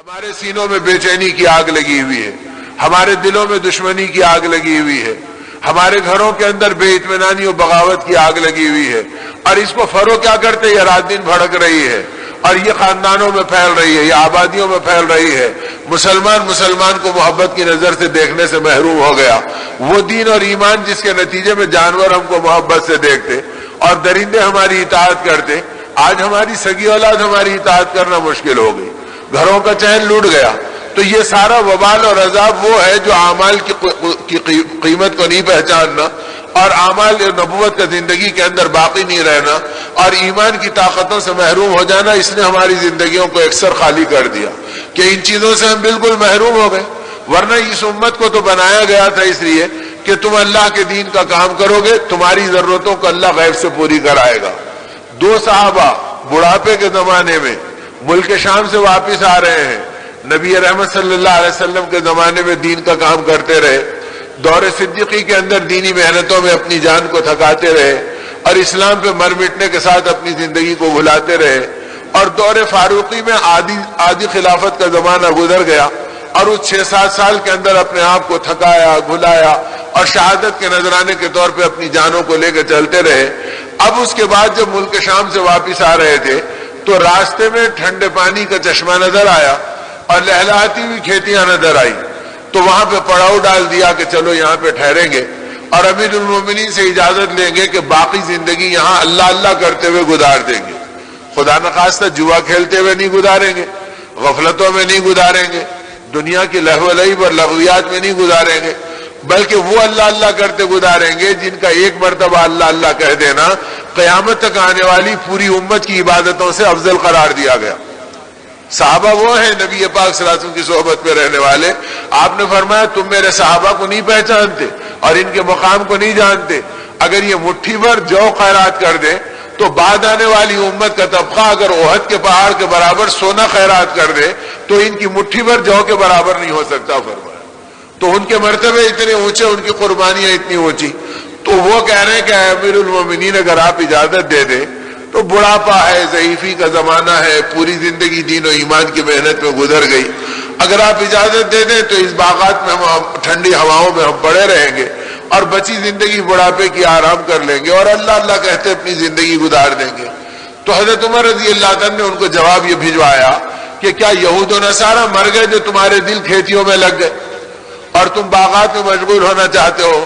ہمارے سینوں میں بے چینی کی آگ لگی ہوئی ہے، ہمارے دلوں میں دشمنی کی آگ لگی ہوئی ہے، ہمارے گھروں کے اندر بے اطمینانی و بغاوت کی آگ لگی ہوئی ہے، اور اس کو فروغ کیا کرتے؟ یہ رات دن بھڑک رہی ہے اور یہ خاندانوں میں پھیل رہی ہے، یہ آبادیوں میں پھیل رہی ہے۔ مسلمان کو محبت کی نظر سے دیکھنے سے محروم ہو گیا۔ وہ دین اور ایمان جس کے نتیجے میں جانور ہم کو محبت سے دیکھتے اور درندے ہماری اطاعت کرتے، آج ہماری سگی اولاد ہماری اطاعت کرنا مشکل ہو گئی، گھروں کا چین لوٹ گیا۔ تو یہ سارا وبال اور عذاب وہ ہے جو اعمال کی قیمت کو نہیں پہچاننا اور اعمال نبوت کا زندگی کے اندر باقی نہیں رہنا اور ایمان کی طاقتوں سے محروم ہو جانا، اس نے ہماری زندگیوں کو اکثر خالی کر دیا کہ ان چیزوں سے ہم بالکل محروم ہو گئے۔ ورنہ اس امت کو تو بنایا گیا تھا اس لیے کہ تم اللہ کے دین کا کام کرو گے، تمہاری ضرورتوں کو اللہ غیب سے پوری کرائے گا۔ دو صحابہ بڑھاپے کے زمانے میں ملک شام سے واپس آ رہے ہیں، نبی رحمت صلی اللہ علیہ وسلم کے زمانے میں دین کا کام کرتے رہے، دور صدیقی کے اندر دینی محنتوں میں اپنی جان کو تھکاتے رہے اور اسلام پہ مر مٹنے کے ساتھ اپنی زندگی کو بھلاتے رہے، اور دور فاروقی میں آدھی خلافت کا زمانہ گزر گیا اور اس 6-7 سال کے اندر اپنے آپ کو تھکایا بھلایا اور شہادت کے نذرانے کے طور پہ اپنی جانوں کو لے کے چلتے رہے۔ اب اس کے بعد جب ملک شام سے واپس آ رہے تھے تو راستے میں ٹھنڈے پانی کا چشمہ نظر آیا اور لہلاتی ہوئی کھیتیاں نظر آئی، تو وہاں پہ پڑاؤ ڈال دیا کہ چلو یہاں پہ ٹھہریں گے اور امیر المومنین سے اجازت لیں گے کہ باقی زندگی یہاں اللہ اللہ کرتے ہوئے گزار دیں گے، خدا نخواستہ جوا کھیلتے ہوئے نہیں گزاریں گے، غفلتوں میں نہیں گزاریں گے، دنیا کی لہو و لعب اور لغویات میں نہیں گزاریں گے، بلکہ وہ اللہ اللہ کرتے گزاریں گے جن کا ایک مرتبہ اللہ اللہ کہہ دینا قیامت تک آنے والی پوری امت کی عبادتوں سے افضل قرار دیا گیا۔ صحابہ وہ ہیں نبی پاک صلی اللہ علیہ وسلم کی صحبت میں رہنے والے۔ آپ نے فرمایا تم میرے صحابہ کو نہیں پہچانتے اور ان کے مقام کو نہیں جانتے، اگر یہ مٹھی بھر جو خیرات کر دیں تو بعد آنے والی امت کا طبقہ اگر احد کے پہاڑ کے برابر سونا خیرات کر دے تو ان کی مٹھی بھر جو کے برابر نہیں ہو سکتا فرمایا۔ تو ان کے مرتبے اتنے اونچے، ان کی قربانیاں اتنی اونچی، تو وہ کہہ رہے ہیں کہ امیر المومنین اگر آپ اجازت دے دیں تو بڑھاپا ہے، ضعیفی کا زمانہ ہے، پوری زندگی دین و ایمان کی محنت میں گزر گئی، اگر آپ اجازت دے دیں تو اس باغات میں ہم ٹھنڈی ہواؤں میں ہم پڑے رہیں گے اور بچی زندگی بڑھاپے کی آرام کر لیں گے اور اللہ اللہ کہتے اپنی زندگی گزار دیں گے۔ تو حضرت عمر رضی اللہ عنہ نے ان کو جواب یہ بھجوایا کہ کیا یہود و نصارہ مر گئے جو تمہارے دل کھیتیوں میں لگ گئے اور تم باغات میں مشغول ہونا چاہتے ہو؟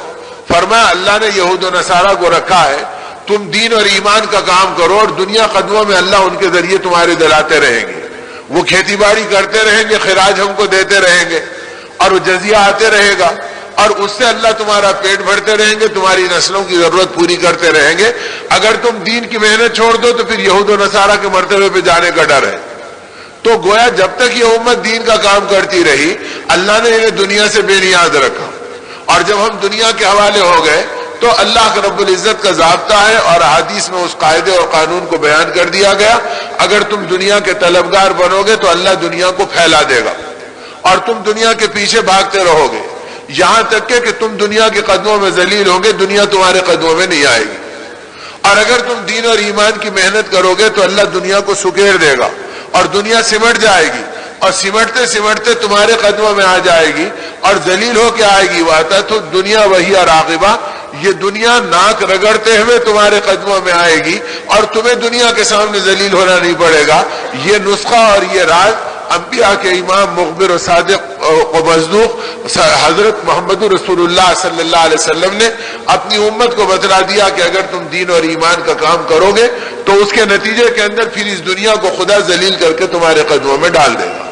فرمایا اللہ نے یہود و نصارہ کو رکھا ہے، تم دین اور ایمان کا کام کرو اور دنیا قدموں میں اللہ ان کے ذریعے تمہارے دلاتے رہیں گے، وہ کھیتی باڑی کرتے رہیں گے، خراج ہم کو دیتے رہیں گے اور وہ جزیہ آتے رہے گا اور اس سے اللہ تمہارا پیٹ بھرتے رہیں گے، تمہاری نسلوں کی ضرورت پوری کرتے رہیں گے۔ اگر تم دین کی محنت چھوڑ دو تو پھر یہود و نصارہ کے مرتبے پہ جانے کا ڈر ہے۔ تو گویا جب تک یہ امت دین کا کام کرتی رہی اللہ نے انہیں دنیا سے بے نیاز رکھا، اور جب ہم دنیا کے حوالے ہو گئے تو اللہ کا رب العزت کا ضابطہ ہے اور حدیث میں اس قاعدے اور قانون کو بیان کر دیا گیا، اگر تم دنیا کے طلبگار بنو گے تو اللہ دنیا کو پھیلا دے گا اور تم دنیا کے پیچھے بھاگتے رہو گے یہاں تک کہ تم دنیا کے قدموں میں ذلیل ہوں گے، دنیا تمہارے قدموں میں نہیں آئے گی۔ اور اگر تم دین اور ایمان کی محنت کرو گے تو اللہ دنیا کو سکیڑ دے گا اور دنیا سمٹ جائے گی اور سمٹتے سمٹتے تمہارے قدموں میں آ جائے گی اور ذلیل ہو کے آئے گی۔ وَأَتَتْهُ الدُّنْيَا وَهِيَ رَاغِبَةٌ، یہ دنیا ناک رگڑتے ہوئے تمہارے قدموں میں آئے گی اور تمہیں دنیا کے سامنے ذلیل ہونا نہیں پڑے گا۔ یہ نسخہ اور یہ راز انبیاء کے امام مخبر و صادق و مصدوق حضرت محمد رسول اللہ صلی اللہ علیہ وسلم نے اپنی امت کو بتلا دیا کہ اگر تم دین اور ایمان کا کام کرو گے تو اس کے نتیجے کے اندر پھر اس دنیا کو خدا ذلیل کر کے تمہارے قدموں میں ڈال دے گا۔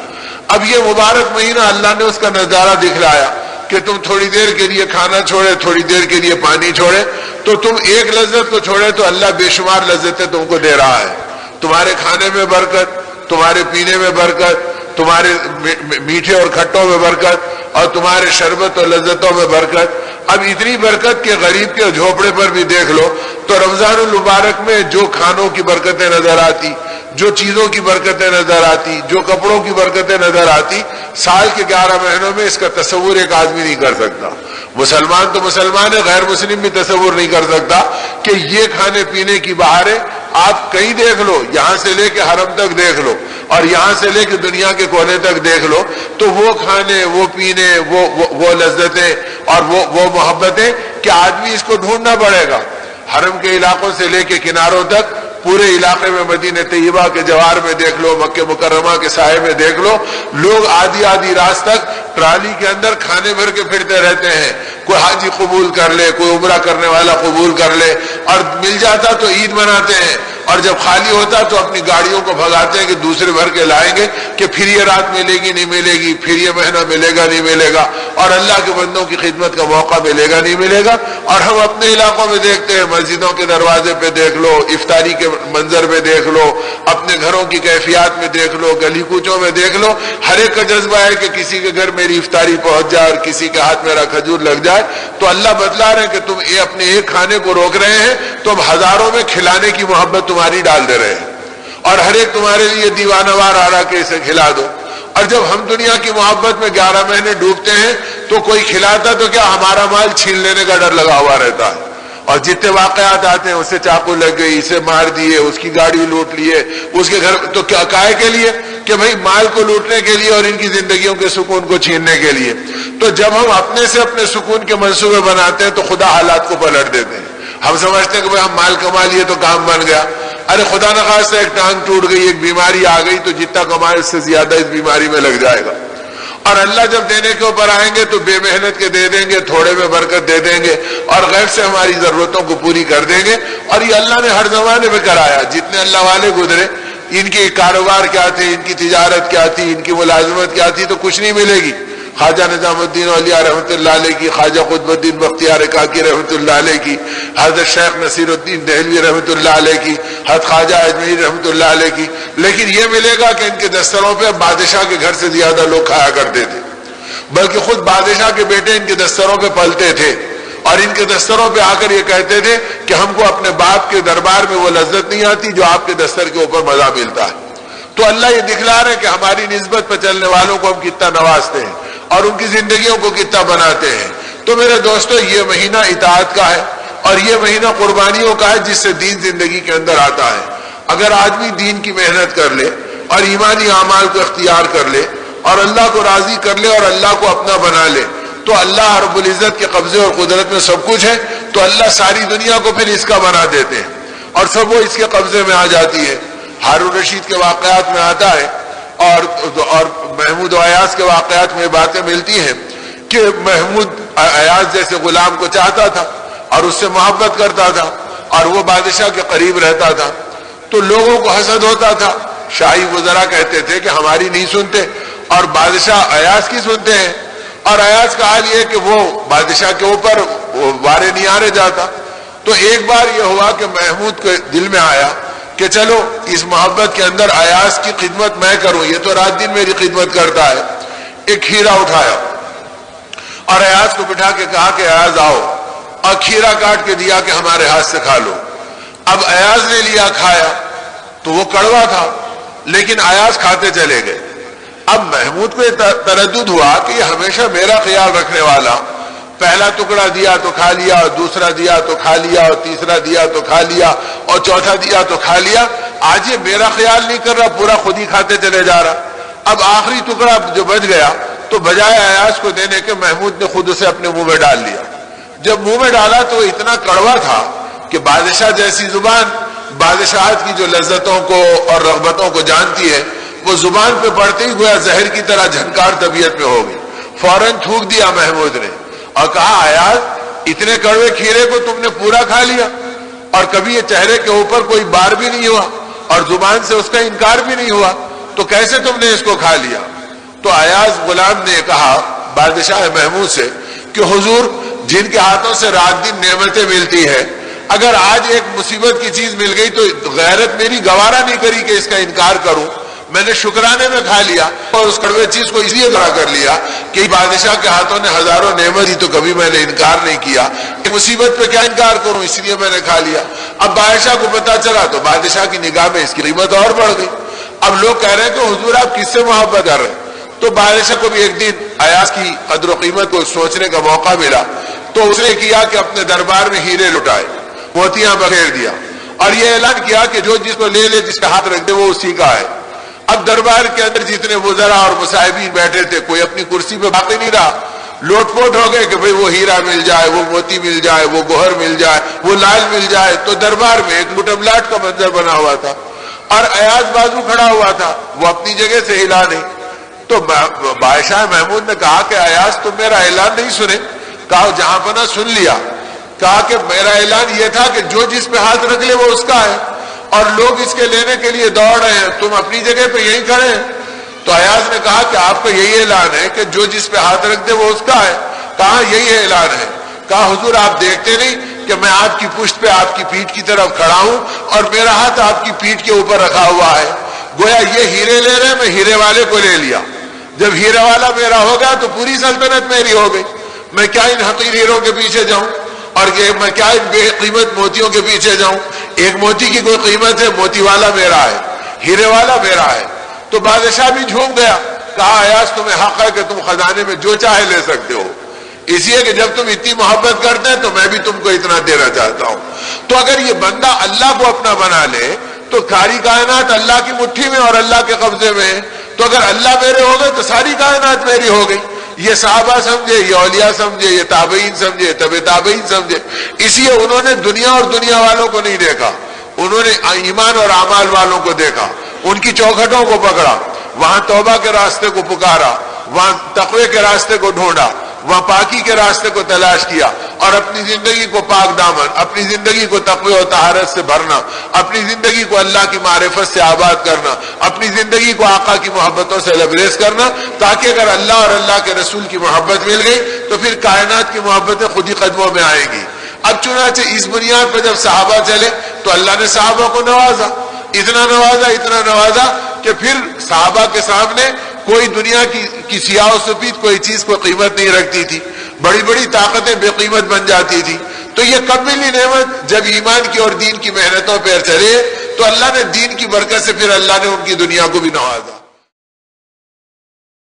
اب یہ مبارک مہینہ اللہ نے اس کا نظارہ دکھلایا کہ تم تھوڑی دیر کے لیے کھانا چھوڑے، تھوڑی دیر کے لیے پانی چھوڑے، تو تم ایک لذت کو چھوڑے تو اللہ بے شمار لذتیں تم کو دے رہا ہے، تمہارے کھانے میں برکت، تمہارے پینے میں برکت، تمہارے میٹھے اور کھٹوں میں برکت اور تمہارے شربت اور لذتوں میں برکت۔ اب اتنی برکت کہ غریب کے جھوپڑے پر بھی دیکھ لو تو رمضان المبارک میں جو کھانوں کی برکتیں نظر آتی، جو چیزوں کی برکتیں نظر آتی، جو کپڑوں کی برکتیں نظر آتی، سال کے 11 مہینوں میں اس کا تصور ایک آدمی نہیں کر سکتا۔ مسلمان تو مسلمان ہے، غیر مسلم بھی تصور نہیں کر سکتا کہ یہ کھانے پینے کی بہاریں آپ کہیں دیکھ لو، یہاں سے لے کے حرم تک دیکھ لو، اور یہاں سے لے کے دنیا کے کونے تک دیکھ لو تو وہ کھانے، وہ پینے، وہ لذتیں اور وہ محبتیں کہ آدمی اس کو ڈھونڈنا پڑے گا۔ حرم کے علاقوں سے لے کے کناروں تک پورے علاقے میں، مدینہ طیبہ کے جوار میں دیکھ لو، مکہ مکرمہ کے سائے میں دیکھ لو، لوگ آدھی رات تک ٹرالی کے اندر کھانے بھر کے پھرتے رہتے ہیں۔ کوئی حاجی قبول کر لے، کوئی عمرہ کرنے والا قبول کر لے، اور مل جاتا تو عید مناتے ہیں، اور جب خالی ہوتا تو اپنی گاڑیوں کو بھگاتے ہیں کہ دوسرے بھر کے لائیں گے کہ پھر یہ رات ملے گی نہیں ملے گی، پھر یہ مہینہ ملے گا نہیں ملے گا، اور اللہ کے بندوں کی خدمت کا موقع ملے گا نہیں ملے گا۔ اور ہم اپنے علاقوں میں دیکھتے ہیں، مسجدوں کے دروازے پہ دیکھ لو، افطاری کے منظر میں دیکھ لو، اپنے گھروں کی کیفیات میں دیکھ لو، گلی کوچوں میں دیکھ لو، ہر ایک کا جذبہ ہے کہ کسی کے گھر میری افطاری پہنچ جائے اور کسی کے ہاتھ میرا کھجور لگ جائے۔ تو اللہ بتلا رہے ہیں کہ تم یہ اپنے ایک کھانے کو روک رہے ہیں تو اب ہزاروں میں کھلانے کی محبت تمہاری ڈال دے رہے ہیں، اور ہر ایک تمہارے لیے دیوانہ وار آ رہا کہ اسے کھلا دو۔ اور جب ہم دنیا کی محبت میں 11 مہینے ڈوبتے ہیں تو کوئی کھلاتا تو کیا ہمارا مال چھین لینے کا ڈر لگا ہوا رہتا ہے، اور جتنے واقعات آتے ہیں، اسے چاقو لگ گئی، اسے مار دیے، اس کی گاڑی لوٹ لیے، اس کے گھر، تو کیا کائے کے لیے کہ بھئی مال کو لوٹنے کے لیے اور ان کی زندگیوں کے سکون کو چھیننے کے لیے۔ تو جب ہم اپنے سے اپنے سکون کے منصوبے بناتے ہیں تو خدا حالات کو پلٹ دیتے ہیں۔ ہم سمجھتے ہیں کہ بھئی ہم مال کما لیے تو کام بن گیا، ارے خدا نخواستہ ایک ٹانگ ٹوٹ گئی، ایک بیماری آ گئی تو جتنا کمائے اس سے زیادہ اس بیماری میں لگ جائے گا۔ اور اللہ جب دینے کے اوپر آئیں گے تو بے محنت کے دے دیں گے، تھوڑے میں برکت دے دیں گے، اور غیب سے ہماری ضرورتوں کو پوری کر دیں گے۔ اور یہ اللہ نے ہر زمانے میں کرایا، جتنے اللہ والے گزرے، ان کے کاروبار کیا تھے، ان کی تجارت کیا تھی، ان کی ملازمت کیا تھی، تو کچھ نہیں ملے گی۔ خواجہ نظام الدین اولیاء رحمۃ اللہ علیہ کی، خواجہ قطب الدین بختیار کاکی رحمۃ اللہ علیہ کی، حضرت شیخ نصیر الدین دہلوی رحمۃ اللہ علیہ کی، حضرت خواجہ اجمیری رحمۃ اللہ علیہ کی، لیکن یہ ملے گا کہ ان کے دستروں پہ بادشاہ کے گھر سے زیادہ لوگ کھایا کرتے تھے، بلکہ خود بادشاہ کے بیٹے ان کے دستروں پہ پلتے تھے، اور ان کے دستروں پہ آ کر یہ کہتے تھے کہ ہم کو اپنے باپ کے دربار میں وہ لذت نہیں آتی جو آپ کے دستر کے اوپر مزہ ملتا ہے۔ تو اللہ یہ دکھلا رہے کہ ہماری نسبت پہ چلنے والوں کو ہم کتنا نوازتے ہیں اور ان کی زندگیوں کو کتنا بناتے ہیں۔ تو میرے دوستو، یہ مہینہ اطاعت کا ہے اور یہ مہینہ قربانیوں کا ہے، جس سے دین زندگی کے اندر آتا ہے۔ اگر آدمی دین کی محنت کر لے اور ایمانی اعمال کو اختیار کر لے اور اللہ کو راضی کر لے اور اللہ کو اپنا بنا لے، تو اللہ رب العزت کے قبضے اور قدرت میں سب کچھ ہے، تو اللہ ساری دنیا کو پھر اس کا بنا دیتے ہیں اور سب وہ اس کے قبضے میں آ جاتی ہے۔ ہارون رشید کے واقعات میں آتا ہے اور محمود ایاز کے واقعات میں باتیں ملتی ہیں کہ محمود ایاز جیسے غلام کو چاہتا تھا اور اس سے محبت کرتا تھا اور وہ بادشاہ کے قریب رہتا تھا، تو لوگوں کو حسد ہوتا تھا۔ شاہی وزراء کہتے تھے کہ ہماری نہیں سنتے اور بادشاہ ایاز کی سنتے ہیں، اور ایاز کا حال یہ کہ وہ بادشاہ کے اوپر وارے نہیں آنے جاتا۔ تو ایک بار یہ ہوا کہ محمود کے دل میں آیا کہ چلو اس محبت کے اندر ایاز کی خدمت میں کروں، یہ تو رات دن میری خدمت کرتا ہے۔ ایک کھیرا اٹھایا اور ایاز کو بٹھا کے کہا کہ ایاز آؤ، اور کھیرا کاٹ کے دیا کہ ہمارے ہاتھ سے کھا لو۔ اب ایاز نے لیا، کھایا تو وہ کڑوا تھا، لیکن ایاز کھاتے چلے گئے۔ اب محمود کو تردد ہوا کہ یہ ہمیشہ میرا خیال رکھنے والا، پہلا ٹکڑا دیا تو کھا لیا، اور دوسرا دیا تو کھا لیا، اور تیسرا دیا تو کھا لیا، اور چوتھا دیا تو کھا لیا، آج یہ میرا خیال نہیں کر رہا، پورا خود ہی کھاتے چلے جا رہا۔ اب آخری ٹکڑا جو بچ گیا تو بجائے ایاز کو دینے کے محمود نے خود اسے اپنے منہ میں ڈال لیا۔ جب منہ میں ڈالا تو اتنا کڑوا تھا کہ بادشاہ جیسی زبان بادشاہت کی جو لذتوں کو اور رغبتوں کو جانتی ہے، وہ زبان پہ پڑتے ہی گویا زہر کی طرح جھنکار طبیعت میں ہو گئی۔ فوراً تھوک دیا محمود نے اور کہا ایاز، اتنے کڑوے کھیرے کو تم نے پورا کھا لیا، اور کبھی یہ چہرے کے اوپر کوئی بار بھی نہیں ہوا اور زبان سے اس کا انکار بھی نہیں ہوا، تو کیسے تم نے اس کو کھا لیا؟ تو ایاز غلام نے کہا بادشاہ محمود سے کہ حضور، جن کے ہاتھوں سے رات دن نعمتیں ملتی ہیں، اگر آج ایک مصیبت کی چیز مل گئی تو غیرت میری گوارا نہیں کری کہ اس کا انکار کروں، میں نے شکرانے میں کھا لیا اور اس کڑوے چیز کو اس لیے کھڑا کر لیا کہ بادشاہ کے ہاتھوں نے ہزاروں نعمت دی تو کبھی میں نے انکار نہیں کیا، مصیبت پہ کیا انکار کروں، اس لیے میں نے کھا لیا۔ اب بادشاہ کو پتا چلا تو بادشاہ کی نگاہ میں اس کی قیمت اور بڑھ گئی۔ اب لوگ کہہ رہے ہیں کہ حضور آپ کس سے محبت کر رہے ہیں؟ تو بادشاہ کو بھی ایک دن ایاز کی قدر و قیمت کو سوچنے کا موقع ملا، تو اس نے کیا کہ اپنے دربار میں ہیرے لٹائے، موتیاں بخیر دیا، اور یہ اعلان کیا کہ جو جس کو لے لے، جس کا ہاتھ رکھ دے وہ اسی کا ہے۔ اب دربار کے اندر جتنے وزراء اور مصاحبین بیٹھے تھے کوئی اپنی کرسی پہ باقی نہیں رہا، لوٹ پوٹ ہو گئے کہ بھئی وہ ہیرا مل جائے، وہ موتی مل جائے، وہ گوہر مل جائے، وہ لال مل جائے۔ تو دربار میں ایک لوٹم لاٹ کا منظر بنا ہوا تھا اور ایاز بازو کھڑا ہوا تھا، وہ اپنی جگہ سے ہلا نہیں۔ تو بادشاہ محمود نے کہا کہ ایاز تم میرا اعلان نہیں سنے؟ کہا جہاں پناہ سن لیا۔ کہا کہ میرا اعلان یہ تھا کہ جو جس پہ ہاتھ رکھ لے وہ اس کا ہے، اور لوگ اس کے لینے کے لیے دوڑ رہے ہیں، تم اپنی جگہ پہ یہیں کھڑے ہیں۔ تو ایاز نے کہا کہ آپ کا یہی اعلان ہے کہ جو جس پہ ہاتھ رکھ دے وہ اس کا ہے؟ کہا یہی اعلان ہے۔ کہا حضور آپ دیکھتے نہیں کہ میں آپ کی پشت پہ آپ کی پیٹھ کی طرف کھڑا ہوں اور میرا ہاتھ آپ کی پیٹھ کے اوپر رکھا ہوا ہے؟ گویا یہ ہیرے لے رہے، میں ہیرے والے کو لے لیا۔ جب ہیرے والا میرا ہوگا تو پوری سلطنت میری ہو گئی۔ میں کیا ان حقیر ہیروں کے پیچھے جاؤں، اور میں کیا ان بے قیمت موتیوں کے پیچھے جاؤں؟ ایک موتی کی کوئی قیمت ہے؟ موتی والا میرا ہے، ہیرے والا میرا ہے۔ تو بادشاہ بھی جھوم گیا۔ کہا ایاز تمہیں حق ہے کہ تم خزانے میں جو چاہے لے سکتے ہو، اس لیے کہ جب تم اتنی محبت کرتے ہیں تو میں بھی تم کو اتنا دینا چاہتا ہوں۔ تو اگر یہ بندہ اللہ کو اپنا بنا لے تو ساری کائنات اللہ کی مٹھی میں اور اللہ کے قبضے میں ہے۔ تو اگر اللہ میرے ہو گئے تو ساری کائنات میری ہو گئی۔ یہ صحابہ سمجھے، یہ اولیاء سمجھے، یہ تابعین سمجھے، تبع تابعین سمجھے۔ اس لیے انہوں نے دنیا اور دنیا والوں کو نہیں دیکھا، انہوں نے ایمان اور اعمال والوں کو دیکھا، ان کی چوکھٹوں کو پکڑا، وہاں توبہ کے راستے کو پکارا، وہاں تقوی کے راستے کو ڈھونڈا، وہاں پاکی کے راستے کو تلاش کیا، اور اپنی زندگی کو پاک دامن، اپنی زندگی کو تقوی و طہارت سے بھرنا، اپنی زندگی کو اللہ کی معرفت سے آباد کرنا، اپنی زندگی کو آقا کی محبتوں سے لبریز کرنا، تاکہ اگر اللہ اور اللہ کے رسول کی محبت مل گئی تو پھر کائنات کی محبتیں خود ہی قدموں میں آئیں گی۔ اب چنانچہ اس بنیاد پر جب صحابہ چلے تو اللہ نے صحابہ کو نوازا، اتنا نوازا کہ پھر صحابہ کے سامنے کوئی دنیا کی سیاہ و سفید کوئی چیز کو قیمت نہیں رکھتی تھی، بڑی بڑی طاقتیں بے قیمت بن جاتی تھی۔ تو یہ کب ملی نعمت؟ جب ایمان کی اور دین کی محنتوں پہ چلے تو اللہ نے دین کی برکت سے پھر اللہ نے ان کی دنیا کو بھی نوازا۔